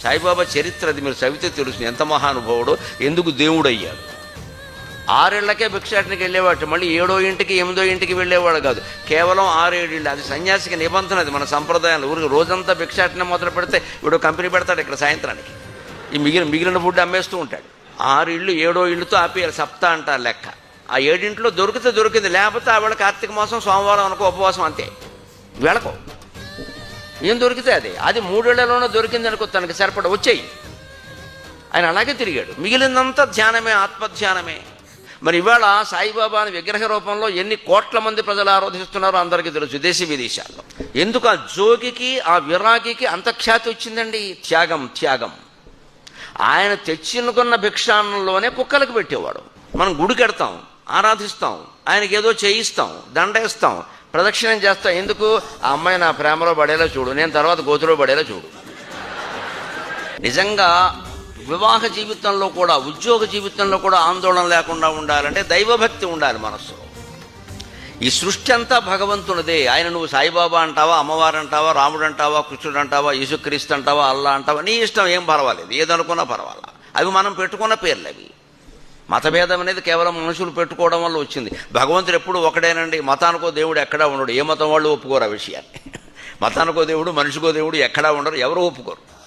సాయిబాబా చరిత్ర అది మీరు చదివితే తెలుసు ఎంత మహానుభావుడో, ఎందుకు దేవుడు అయ్యాడు. 6 ఏళ్లకే భిక్షాటనకి వెళ్ళేవాడు, మళ్ళీ 7వ ఇంటికి 8వ ఇంటికి వెళ్ళేవాడు కాదు, కేవలం 6-7 ఇళ్ళు. అది సన్యాసికి నిబంధన, అది మన సంప్రదాయాలు. ఊరికి రోజంతా భిక్షాటన మొదలు పెడితే వీడు కంపెనీ పెడతాడు ఇక్కడ సాయంత్రానికి, ఈ మిగిలిన ఫుడ్ అమ్మేస్తూ ఉంటాడు. 6 ఇళ్ళు 7వ ఇళ్ళుతో ఆపేయాలి, సప్తా అంటారు లెక్క. ఆ 7 ఇంట్లో దొరికితే దొరికింది, లేకపోతే ఆవిడ కార్తీక మాసం సోమవారం అనుకో ఉపవాసం, అంతే. వెళ్ళకో, ఏం దొరికితే అది 3 ఏళ్లలోనే దొరికింది అనుకో, తనకి సరిపడ వచ్చేయి. ఆయన అలాగే తిరిగాడు, మిగిలినంతా ధ్యానమే, ఆత్మధ్యానమే. మరి ఇవాళ సాయిబాబాని విగ్రహ రూపంలో ఎన్ని కోట్ల మంది ప్రజలు ఆరాధిస్తున్నారో అందరికీ తెలుసు, దేశీ విదేశాల్లో. ఎందుకు ఆ జోగికి, ఆ విరాగికి అంత ఖ్యాతి వచ్చిందండి? త్యాగం. ఆయన తెచ్చినుకున్న భిక్షాన్నంలోనే కుక్కలకు పెట్టేవాడు. మనం గుడికి వెడతాం, ఆరాధిస్తాం, ఆయనకి ఏదో చేయిస్తాం, దండేస్తాం, ప్రదక్షిణం చేస్తాం. ఎందుకు? ఆ అమ్మాయి నా ప్రేమలో పడేలా చూడు, నేను తర్వాత గోతులో పడేలా చూడు. నిజంగా వివాహ జీవితంలో కూడా, ఉద్యోగ జీవితంలో కూడా ఆందోళన లేకుండా ఉండాలంటే దైవభక్తి ఉండాలి మనస్సులో. ఈ సృష్టి అంతా భగవంతునిదే. ఆయన నువ్వు సాయిబాబా అంటావా, అమ్మవారు అంటావా, రాముడు అంటావా, కృష్ణుడు అంటావా, యేసుక్రీస్తు అంటావా, అల్లా అంటావా, నీ ఇష్టం, ఏం పర్వాలేదు, ఏదనుకున్నా పర్వాలా. అవి మనం పెట్టుకున్న పేర్లు. అవి మతభేదం అనేది కేవలం మనుషులు పెట్టుకోవడం వల్ల వచ్చింది. భగవంతుడు ఎప్పుడు ఒకడేనండి. మతానికో దేవుడు ఎక్కడా ఉండడు. ఏ మతం వాళ్ళు ఒప్పుకోరు ఆ విషయాన్ని. మతానికో దేవుడు, మనిషికో దేవుడు ఎక్కడా ఉండరు, ఎవరు ఒప్పుకోరు.